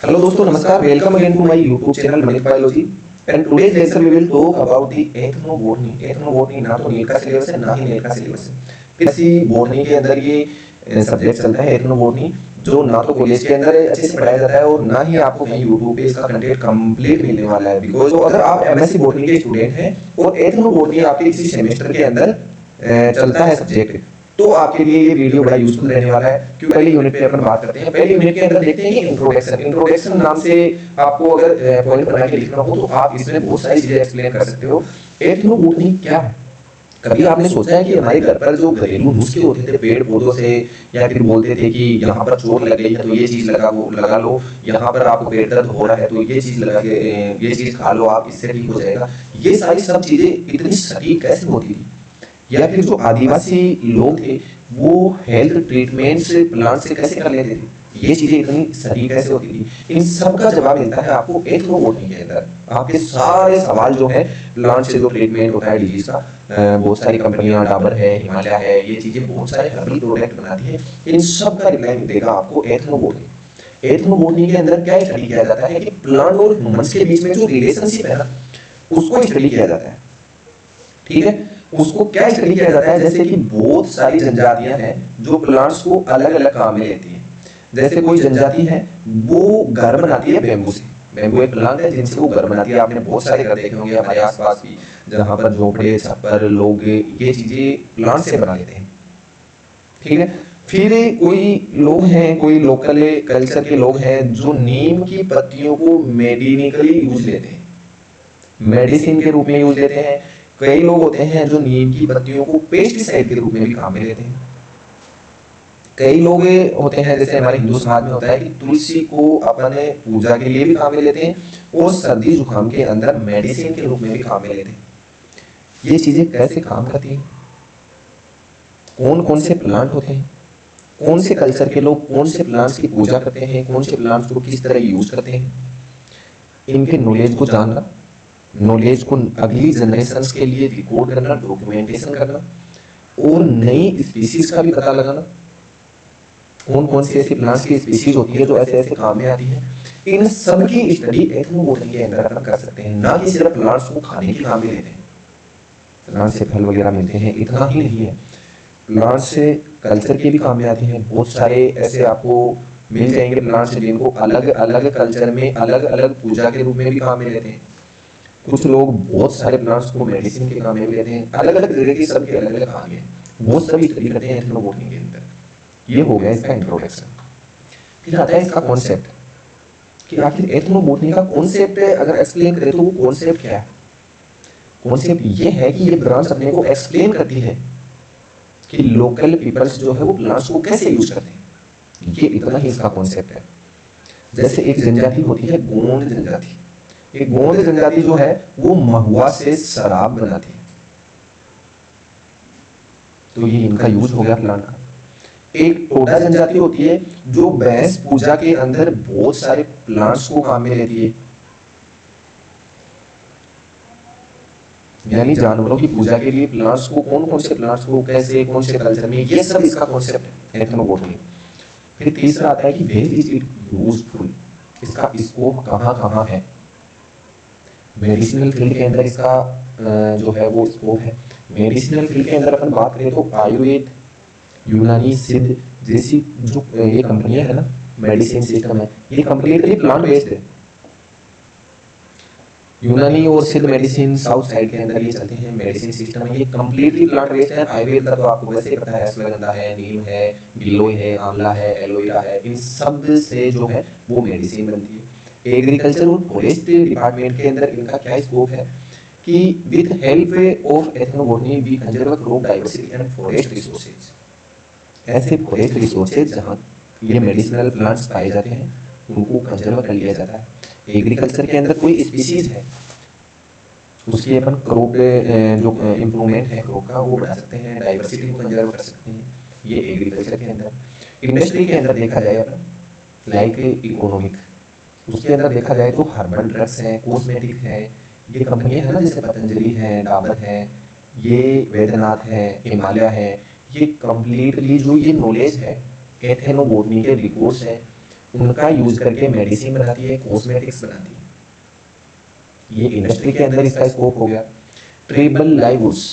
Hello दोस्तों नमस्कार, welcome again to my YouTube channel Malik biology and today's lecture we will talk about the ethnobotany. Ethnobotany ना तो NEET का syllabus है ना ही नेट का सिलेबस है। फिर ऐसी बोटनी के अंदर ये सब्जेक्ट चलता है एथनोबोटनी, जो ना तो कॉलेज के अंदर अच्छे से पढ़ाया जाता है और ना ही आपको कहीं यूट्यूब पे इसका कंटेंट कंप्लीट मिलने वाला है। बिकॉज तो अगर आप एमएससी बोटनी के स्टूडेंट हैं और एथनोबोटनी आपके किसी सेमेस्टर के अंदर चलता है सब्जेक्ट, तो आपके लिए ये वीडियो बड़ा यूजफुल रहने वाला है। क्योंकि पहली यूनिट पे अपन बात करते हैं। पहली यूनिट के अंदर देखते हैं कि इंट्रोडक्शन। इंट्रोडक्शन नाम से आपको अगर पॉइंट बना के लिखना हो तो आप इसमें बहुत सारी चीजें एक्सप्लेन कर सकते हो। एथनोबोटनी क्या है? कभी आपने सोचा है कि हमारे घर पर जो घरेलू नुस्खे होते थे पेड़ पौधों से, या फिर बोलते थे कि यहाँ पर चोट लग गई है तो ये चीज लगा लो, यहाँ पर आपको पेट दर्द हो रहा है तो ये चीज लगा के ये चीज खा लो, आप इससे ठीक हो जाएगा। ये सारी सब चीजें इतनी सटीक कैसे होती थी? या फिर जो आदिवासी लोग थे वो हेल्थ ट्रीटमेंट्स प्लांट से कैसे कर लेते थे? ये चीजें इतनी सही कैसे होती थी? इन सब का जवाब मिलता है आपको एथनोबोटनी के अंदर। आपके सारे सवाल जो है प्लांट से जो ट्रीटमेंट होता है डिजीज का, बहुत सारी कंपनियां डाबर है, हिमालय है, ये चीजें बहुत सारे हर्बल प्रोडक्ट बनाती है। इन सब का रिप्लाई मिलेगा आपको एथनोबोटनी। एथनोबोटनी के अंदर क्या स्टडी किया जाता है कि प्लांट और ह्यूमंस के बीच में जो रिलेशनशिप है ना, उसको स्टडी किया जाता है। ठीक है, उसको क्या स्टडी किया जाता है? जैसे कि बहुत सारी जनजातियां हैं जो प्लांट्स को अलग अलग काम में लेती हैं। जैसे कोई जनजाति है वो घर बनाती है बेम्बू से। बेम्बू एक प्लांट है जिनसे वो घर बनाती है। आपने बहुत सारे घर देखे होंगे हमारे आसपास भी, जहां पर झोपड़े छप्पर लोग ये चीजें प्लांट से बना लेते हैं। ठीक है, फिर कोई लोग हैं, कोई लोकल कल्चर के लोग हैं जो नीम की पत्तियों को मेडिसिनली यूज लेते हैं, मेडिसिन के रूप में यूज लेते हैं। कई लोग होते हैं जो नीम की पत्तियों को पेस्टिसाइड के रूप में भी काम में लेते हैं। कई लोग होते हैं, जैसे हमारे हिंदू समाज में होता है कि तुलसी को अपने पूजा के लिए भी काम में लेते हैं और सर्दी जुकाम के अंदर मेडिसिन के रूप में भी काम में लेते हैं। ये चीजें कैसे काम करती हैं? कौन कौन से प्लांट होते हैं, कौन से कल्चर के लोग कौन से प्लांट्स की पूजा करते हैं, कौन से प्लांट्स को किस तरह यूज करते हैं, इनके नॉलेज को जानना, नॉलेज को अगली जनरेशंस के लिए रिकॉर्ड करना, डॉक्यूमेंटेशन करना और नई स्पीसीज का भी पता लगाना। कौन कौन सी ऐसी प्लांट्स की स्पीसीज होती है जो ऐसे ऐसे काम में आती है, इन सब की स्टडी एथनोबोटनी के अंदर अपन कर सकते हैं। ना कि सिर्फ प्लांट्स को खाने के काम में लेते हैं, प्लांट से फल वगैरह मिलते हैं, इतना ही नहीं है, प्लांट से कल्चर के भी काम में आती हैं। बहुत सारे ऐसे आपको मिल जाएंगे प्लांट्स जिनको अलग अलग कल्चर में अलग अलग पूजा के रूप में भी काम में लेते हैं। कुछ लोग बहुत सारे प्लांट्स को मेडिसिन के काम में भी लेते हैं। अलग अलग तरह की सबके अलग अलग काम है, वो सभी स्टडी करते हैं एथनोबोटनी के अंदर। ये हो गया इसका इंट्रोडक्शन। फिर आता है इसका कॉन्सेप्ट कि आखिर एथनोबोटनी का कॉन्सेप्ट अगर एक्सप्लेन करें तो वो कॉन्सेप्ट क्या है? कॉन्सेप्ट ये है कि ये ब्रांच अपने को एक्सप्लेन करती है कि लोकल पीपल्स जो है वो प्लांट्स को कैसे यूज करते हैं। ये इतना ही इसका कॉन्सेप्ट है। जैसे एक जनजाति होती है गोंड जनजाति। एक गोंड जनजाति जो है वो महुआ से शराब बनाती है, तो ये इनका यूज हो गया प्लांट का। एक टोडा जनजाति होती है जो भैंस पूजा के अंदर बहुत सारे प्लांट्स को काम में लेती है, यानी जानवरों की पूजा के लिए प्लांट्स को, कौन कौन से प्लांट्स को कैसे, कौन से कल्चर में, ये सब इसका कॉन्सेप्ट है एथनोबोटनी। फिर तीसरा आता है कि वेयर इज इट यूजफुल, इसका स्कोप कहाँ कहाँ है। मेडिसिनल फील्ड के अंदर इसका जो है वो स्कोप है। मेडिसिनल फील्ड के अंदर अपन बात करें तो आयुर्वेद, यूनानी, सिद्ध जैसी जो ये कंपनियां है ना, मेडिसिन सिस्टम है, ये कंप्लीटली प्लांट बेस्ड है। यूनानी और सिद्ध मेडिसिन साउथ साइड के अंदर ये चलते हैं, मेडिसिन सिस्टम है, ये कंप्लीटली प्लांट बेस्ड है। आयुर्वेद का तो आपको वैसे ही पता है, अश्वगंधा है, नीम है, गिलोय है, आंवला है, एलोवेरा है, इन सब से जो है वो मेडिसिन बनती है। एग्रीकल्चर और फॉरेस्ट डिपार्टमेंट के अंदर इनका क्या स्कोप है कि with help of ethnobotany we conserve crop diversity and forest resources. ऐसे फॉरेस्ट रिसोर्सेज जहाँ ये मेडिसिनल प्लांट्स पाए जाते हैं उनको कंजर्व कर लिया जाता है। एग्रीकल्चर के अंदर कोई स्पीसीज है उसकी अपन क्रॉप जो इम्प्रूवमेंट है क्रॉप का वो बढ़ा सकते हैं, डाइवर्सिटी को कंजर्व कर सकते हैं, ये एग्रीकल्चर के अंदर। इंडस्ट्री के अंदर देखा जाए अपन लाइक इकोनॉमिक, उसके अंदर देखा जाए तो हर्बल ड्रग्स हैं, कॉस्मेटिक है, ये कंपनियां है ना, जैसे पतंजलि है, डाबर है, ये वैद्यनाथ है, हिमालय है, ये कंप्लीटली जो ये नॉलेज है एथनोबोटनी के रिपोर्ट्स है उनका यूज करके मेडिसिन बनाती है, कॉस्मेटिक्स बनाती है। ये इंडस्ट्री के अंदर इसका स्कोप हो गया। ट्राइबल लाइव्स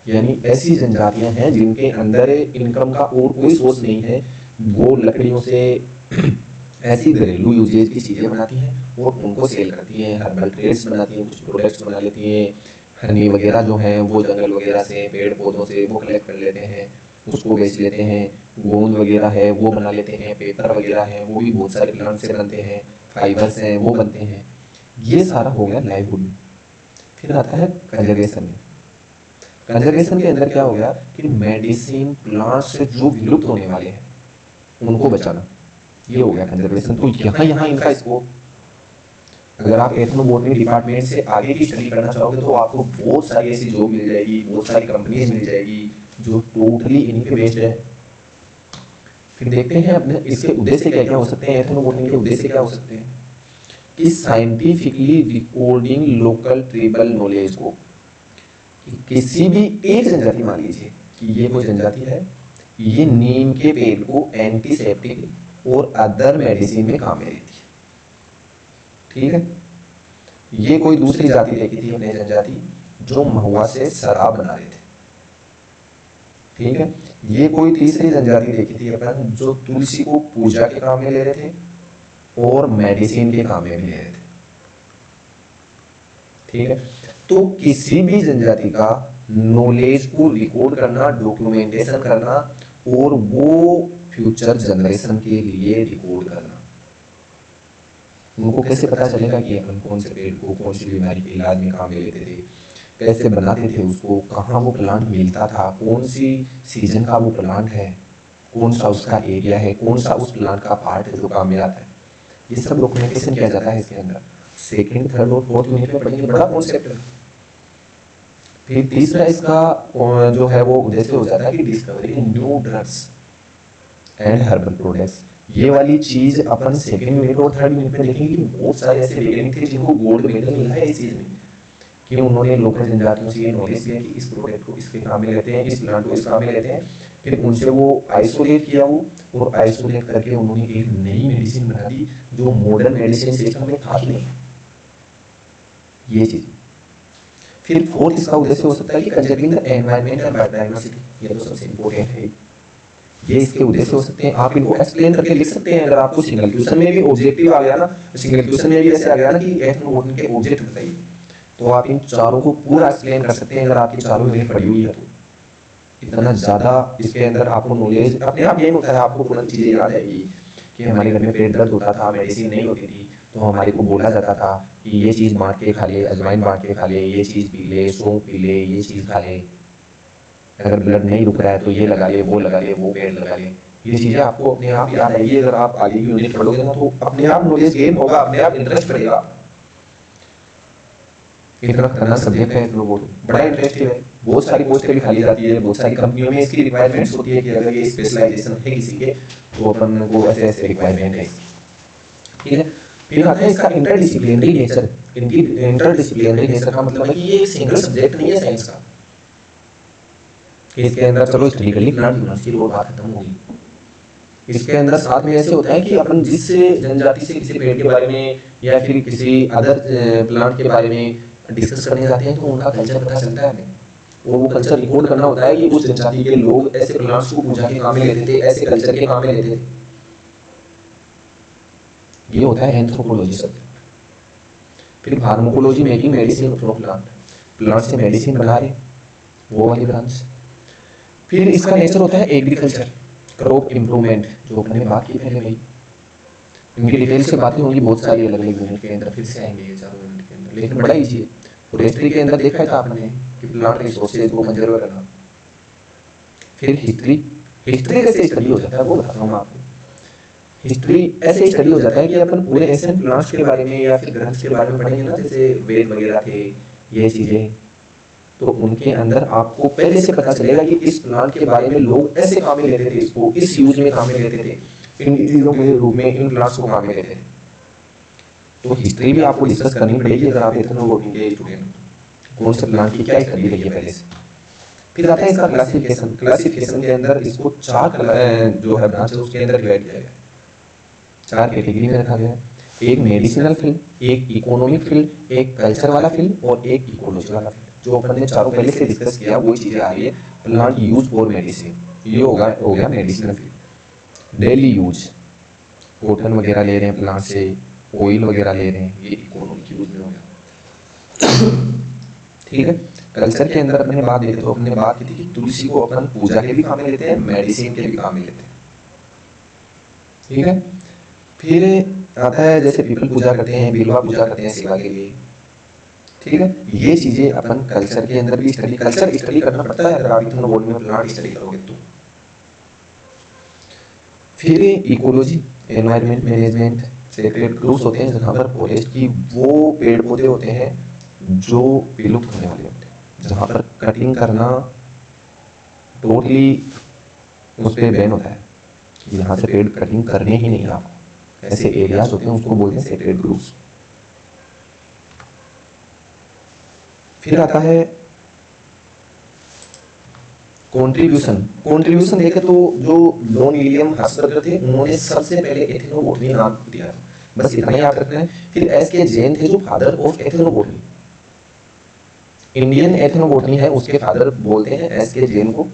यानी ऐसी जनजातियां हैं जिनके अंदर इनकम का और कोई सोर्स नहीं है, वो लकड़ियों से ऐसी घरेलू यूजेज की चीजें बनाती हैं और उनको सेल करती हैं, हर्बल ट्रेड्स बनाती हैं, कुछ प्रोडक्ट्स बना लेती हैं, हनी वगैरह जो हैं वो जंगल वगैरह से, पेड़ पौधों से वो कलेक्ट कर लेते हैं, उसको बेच लेते हैं, गोंद वगैरह है वो बना लेते हैं, पेपर वगैरह है वो भी बहुत सारे प्लांट से बनते हैं, फाइबर्स हैं वो बनते हैं। ये सारा हो गया लाइवहुड। फिर आता है कंजर्वेशन में। कंजर्वेशन के अंदर क्या हो गया कि मेडिसिन प्लांट से जो विलुप्त होने वाले हैं उनको बचाना, ये हो गया कंजर्वेशन। तो यहाँ इनका स्कोप, अगर आप एथनोबोटनी डिपार्टमेंट से आगे की स्टडी करना चाहोगे तो आपको बहुत सारी ऐसी जॉब मिल जाएगी, बहुत सारी कंपनीज मिल जाएगी जो टोटली इन्हीं पे बेस्ड है। फिर देखते हैं अपने इसके उद्देश्य क्या क्या हो सकते हैं, एथनोबोटनी के उद्देश्य क्या हो सकते हैं कि scientifically recording local tribal knowledge को, किसी भी एक जनजाति, मान लीजिए कि ये कोई जनजाति है, ये नीम के पेड़ को एंटीसेप्टिक और अदर मेडिसिन में काम में लेती है, ठीक है। ये कोई दूसरी जाति देखी थी हमने जनजाति जो महुआ से शराब बना रहे थे, ठीक है। ये कोई तीसरी जनजाति देखी थी अपन जो तुलसी को पूजा के काम में ले रहे थे और मेडिसिन के काम में भी ले रहे थे, ठीक है। तो किसी भी जनजाति का नॉलेज को रिकॉर्ड करना, डॉक्यूमेंटेशन करना और वो फ्यूचर जनरेशन के लिए रिकॉर्ड करना। उनको कैसे पता चलेगा कि अपन कौन से पेड़ को कौन सी बीमारी के इलाज में काम में लेते थे, कैसे बनाते थे उसको, कहाँ वो प्लांट मिलता था, कौन सी सीजन का वो प्लांट है, कौन सा उसका एरिया है, कौन सा उस प्लांट का पार्ट है जो काम में आता है, ये सब डॉक्यूमेंटेशन किया जाता है इसके अंदर। सेकंड, थर्ड और फोर्थ यूनिट में पढ़ेंगे, बड़ा कॉन्सेप्ट है। फिर तीसरा इसका जो है वो उद्देश्य हो जाता है कि discovery new drugs and herbal products. ये वाली चीज अपन सेकंड यूनिट और थर्ड यूनिट में देखेंगे कि बहुत सारे ऐसे वैज्ञानिक थे जिनको गोल्ड मेडल मिला है इस चीज में, कि उन्होंने लोकल जनजातियों से ये नॉलेज लिया कि इस प्रोडक्ट को इसके काम में लेते हैं, इस प्लांट को इस काम में लेते हैं। फिर उनसे वो आइसोलेट किया वो, और आइसोलेट करके उन्होंने एक नई मेडिसिन बना दी जो मॉडर्न मेडिसिन सिस्टम में था ही नहीं, ये चीज। फिर फोर्थ इसका उद्देश्य हो सकता है कि conserving the environment and biodiversity, ये तो सबसे इंपॉर्टेंट है, ये इसके उद्देश्य हो सकते हैं। आप इनको एक्सप्लेन करके लिख सकते हैं। अगर आपको सिंगल क्वेश्चन में भी ऑब्जेक्टिव आ गया ना, सिंगल क्वेश्चन में भी ऐसे आ गया ना कि एथनोबोटनी के ऑब्जेक्ट बताइए, तो आप इन चारों को पूरा एक्सप्लेन कर सकते हैं अगर आपकी चारों यूनिट पढ़ी हुई है तो। इतना ज्यादा इसके अंदर आपको नॉलेज अपने आप यही होता है, आपको तुरंत चीजें याद आएगी कि हमारे घर में पेट दर्द होता था, मेडिसिन नहीं होती थी, तो हमारे को बोला जाता था कि ये चीज बांट के खा ले, अजवाइन बांट के खा ले, ये चीज पी ले, सौंफ पी ले, ये चीज खा ले, अगर ब्लड नहीं रुक रहा है तो ये लगा ले, वो लगा ले, वो पेड़ लगा ले। ये चीजें आपको अपने आप याद आएगी अगर आप आगे की यूनिट पढ़ोगे ना, तो अपने आप नॉलेज गेन होगा, अपने आप इंटरेस्ट बढ़ेगा। इतना खतरनाक सब्जेक्ट है एथनोबोटनी, बड़ा इंटरेस्टिंग है, बहुत सारी पोस्टें भी खाली जाती है, बहुत सारी कंपनियों में इसकी रिक्वायरमेंट्स होती है कि अगर ये स्पेशलाइजेशन है किसी के तो अपन को ऐसे ऐसे रिक्वायरमेंट है, ठीक है। फिर आता है इसका इंटरडिसिप्लिनरी नेचर। इनकी इंटरडिसिप्लिनरी नेचर का मतलब है कि ये एक सिंगल सब्जेक्ट नहीं है साइंस का, कि इसके अंदर चलो स्टडी कर ली प्लांट यूनिवर्सिटी और बात खत्म होगी। इसके अंदर साथ में ऐसे होता है कि अपन जिस जनजाति से किसी पेड़ के बारे में या फिर किसी अदर प्लांट के बारे में डिस्कस करने जाते हैं तो उनका कल्चर पता चलता है हमें, और वो कल्चर रिकॉर्ड करना होता है कि उस जनजाति के लोग ऐसे प्लांट्स को पूजा के काम में लेते थे, ऐसे कल्चर के काम में लेते थे। ये होता है एंथ्रोपोलॉजी सब्जेक्ट। फिर pharmacology, making medicine from plant, plant से मेडिसिन बना रहे, वो वाली ब्रांच। फिर इसका नेचर होता है एग्रीकल्चर, क्रॉप इम्प्रूवमेंट, जो हमने बात की पहले भाई, इनकी डिटेल से बातें होंगी बहुत सारी अलग अलग यूनिट के अंदर, फिर से आएंगे ये चारों यूनिट के अंदर, लेकिन बड़ा इजी है। फॉरेस्ट्री के अंदर देखा था आपने कि प्लांट रिसोर्सेज को कंजर्व करना। फिर हिस्ट्री, हिस्ट्री कैसे स्टडी हो जाता है वो बताता हूँ मैं आपको। हिस्ट्री ऐसे स्टडी हो जाता है कि अपन पूरे एशियन प्लांट्स के बारे में या फिर ग्रंथ्स के बारे में पढ़ेंगे ना, जैसे वेद वगैरह थे, ये चीजें, तो उनके अंदर आपको पहले से पता चलेगा कि इस प्लांट के बारे में लोग ऐसे काम में लेते थे, इसको इस यूज में काम में लेते थे, इन चीजों के रूप में इन प्लांट्स को काम में लेते थे। तो हिस्ट्री भी आपको डिस्कस करनी पड़ेगी अगर आप एथनोबोटनी के स्टूडेंट, कौन से प्लांट की क्या स्टडी रही है पहले से। फिर आता है इसका क्लासिफिकेशन। क्लासिफिकेशन के अंदर इसको चार जो है ब्रांच है उसके अंदर डिवाइड किया गया है। 4 कैटेगरी में रखा गया है, एक मेडिसिनल फील्ड, एक इकोनॉमिक फील्ड, एक कल्चर वाला फील्ड और एक इकोलॉजी वाला फील्ड। जो अपन ने चारों पहले से डिस्कस किया वही चीजें आ रही है। प्लांट यूज फॉर मेडिसिन, ये हो गया medicinal field. Daily use, cotton वगैरह ले रहे हैं प्लांट से, ऑयल वगैरह ले रहे हैं, ये इकोनॉमिक यूज में हो गया। ठीक है। कल्चर के अंदर अपने बात देते तो अपने बात की थी कि तुलसी को अपन पूजा के भी काम में लेते हैं, मेडिसिन के भी काम में लेते हैं। ठीक है। फिर आता है जैसे पीपल पूजा करते हैं, बिल्वा पूजा करते हैं सेवा के लिए। ठीक है। ये चीजें अपन कल्चर के अंदर भी स्टडी, कल्चर स्टडी करना पड़ता है अगर आप इतना बोर्ड में प्लांट स्टडी करोगे तो। फिर ecology, environment management, sacred groups होते हैं जहाँ पर फॉरेस्ट की वो पेड़ पौधे होते हैं जो विलुप्त होने वाले होते हैं, जहाँ पर कटिंग करना टोटली उस पर बैन होता है, यहाँ से पेड़ कटिंग करने ही नहीं आपको। ऐसे एरियाज होते हैं उसको बोलते हैं सेक्रेड ग्रुप्स। फिर आता है कंट्रीब्यूशन। कंट्रीब्यूशन देखे तो जो जॉन विलियम हर्सबर्गर थे उन्होंने सबसे पहले एथनोबोटनी नाम दिया, बस इतना ही याद रखना है। फिर एस के जैन थे जो फादर ऑफ एथनोबोटनी, इंडियन एथनोबोटनी है उसके फादर बोलते हैं एस के जैन को।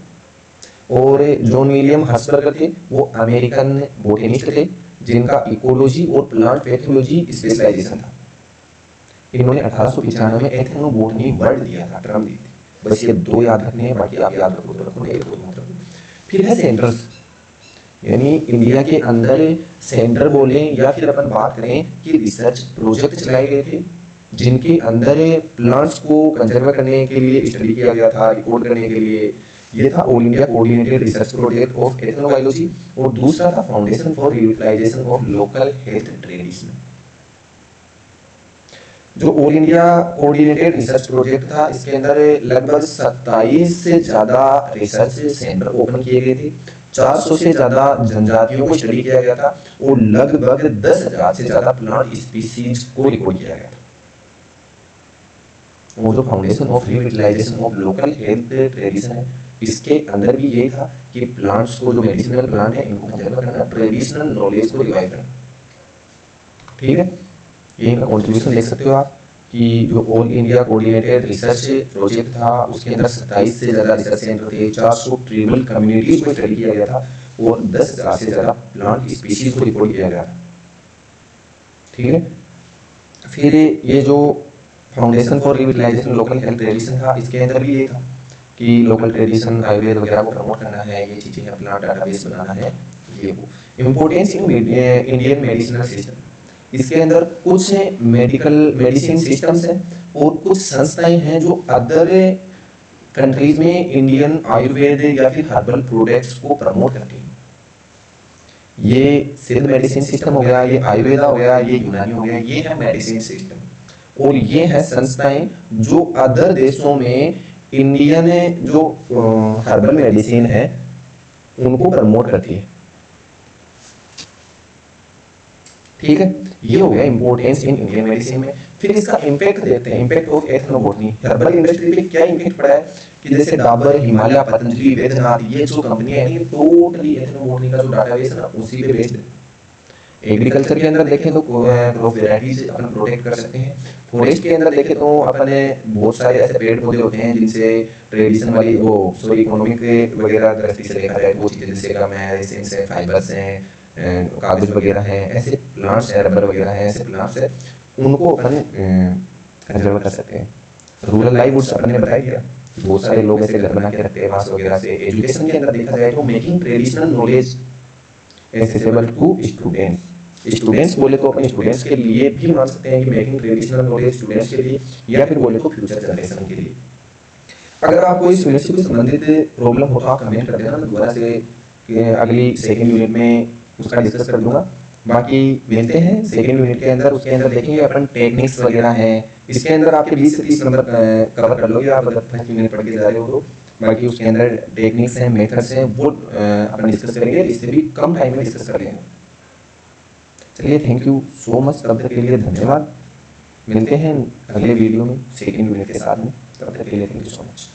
और जॉन विलियम हर्सबर्गर थे वो अमेरिकन बोटेनिस्ट थे जिनका इकोलॉजी और प्लांट पैथोलॉजी स्पेशलाइजेशन था। इन्होंने 1895 में एथनोबोटनी वर्ड दिया था, टर्म दी थी। बस ये 2 याद रखने हैं, बाकी आप याद रखो तो रखो, नहीं रखो तो मत रखो। फिर है सेंटर्स, यानी इंडिया के अंदर सेंटर बोले या फिर अपन बात करें कि रिसर्च प्रोजेक्ट चलाए गए थे जिनके अंदर प्लांट्स को कंजर्व करने के लिए स्टडी किया गया था, रिकॉर्ड करने के लिए। ये था all India coordinated research project of ethnobiology और दूसरा था foundation for utilization of local health tradition. जो all India coordinated research project था इसके अंदर लगभग 27 से ज्यादा रिसर्च सेंटर ओपन किए गए थे, 400 से ज्यादा जनजातियों को स्टडी किया गया था और लगभग 10,000 से ज्यादा प्लांट स्पीसीज को रिकॉर्ड किया गया था। वो जो foundation of utilisation of local health tradition है इसके अंदर भी यही था कि प्लांट्स को जो मेडिसिनल प्लांट है इनको कंजर्व करना, ट्रेडिशनल नॉलेज को रिवाइव करना। ठीक है। ये इनका कंट्रीब्यूशन देख सकते हो आप कि जो all India coordinated research project था उसके अंदर 27 से ज्यादा रिसर्च सेंटर थे, 400 ट्राइबल कम्युनिटीज को स्टडी किया गया था और 10,000 से ज्यादा प्लांट स्पीशीज को रिकॉर्ड किया गया था। ठीक है। फिर ये जो foundation for revitalization local health tradition था इसके अंदर भी ये था कि लोकल ट्रेडिशन आयुर्वेद वगैरह को प्रमोट करना है, ये चीजें अपना डाटाबेस बनाना है। ये वो importance in Indian medicinal system, इसके अंदर कुछ मेडिसिन सिस्टम्स हैं और कुछ संस्थाएं हैं जो अदर कंट्रीज में इंडियन आयुर्वेद या फिर हर्बल प्रोडक्ट्स को प्रमोट करती हैं। ये सिद्ध मेडिसिन सिस्टम हो गया, ये आयुर्वेदा हो गया, ये यूनानी हो गया, ये है मेडिसिन सिस्टम। और ये है संस्थाएं जो अदर देशों में इंडियन जो हर्बल मेडिसिन है उनको प्रमोट करती है। ठीक है। ये हो गया इंपोर्टेंस इन इंडियन मेडिसिन में। फिर इसका इम्पैक्ट देखते हैं, इम्पैक्ट ऑफ एथनोबोटनी हर्बल इंडस्ट्री पे क्या इम्पैक्ट पड़ा है कि जैसे डाबर, हिमालय, पतंजलि, वैद्यनाथ, ये जो कंपनियां हैं ये टोटली एथनोबोटनी का जो डाटाबेस है ना उसी पे बेस्ड है। एग्रीकल्चर के अंदर देखें तो क्रॉप वेराइटीज अपन प्रोटेक्ट कर सकते हैं। फॉरेस्ट के अंदर देखें तो अपने बहुत सारे ऐसे पेड़ पौधे होते हैं जिनसे ट्रेडिशन वाली वो सॉरी इकोनॉमिक वगैरह दृष्टि से देखा जाए वो चीजें जैसे गम है, रेसिन्स है, फाइबर्स हैं, कागज वगैरह है, ऐसे प्लांट्स है, रबर वगैरह है, ऐसे प्लांट्स है उनको अपन कंजर्व कर सकते हैं। रूरल लाइवलीहुड्स अपन ने बताया दिया, बहुत सारे लोग ऐसे घर बना के रखते हैं बांस वगैरह से। एजुकेशन के अंदर देखा जाए तो making traditional knowledge accessible to students, students बोले तो अपने स्टूडेंट्स के लिए भी मान सकते हैं कि मेकिंग ट्रेडिशनल नॉलेज स्टूडेंट्स के लिए या फिर बोले तो फ्यूचर जनरेशन के लिए। अगर आपको इस यूनिवर्सिटी से संबंधित प्रॉब्लम हो तो आप कमेंट कर देना, मैं दोबारा से अगली सेकंड यूनिट में उसका डिस्कस कर दूंगा। बाकी मिलते हैं सेकंड यूनिट के अंदर, उसके अंदर देखेंगे अपन टेक्निक्स वगैरह हैं, इसके अंदर आपके 20 से 30 नंबर कवर कर लोगे आप अगर फर्स्ट यूनिट पढ़ के जा रहे हो तो। बाकी उसके अंदर टेक्निक्स हैं, मेथड्स हैं, वो अपन डिस्कस करेंगे, इससे भी कम टाइम में डिस्कस कर लेंगे। चलिए थैंक यू सो मच, तब तक के लिए धन्यवाद। मिलते हैं अगले वीडियो में सेकंड यूनिट के साथ में, तब तक के लिए थैंक यू सो मच।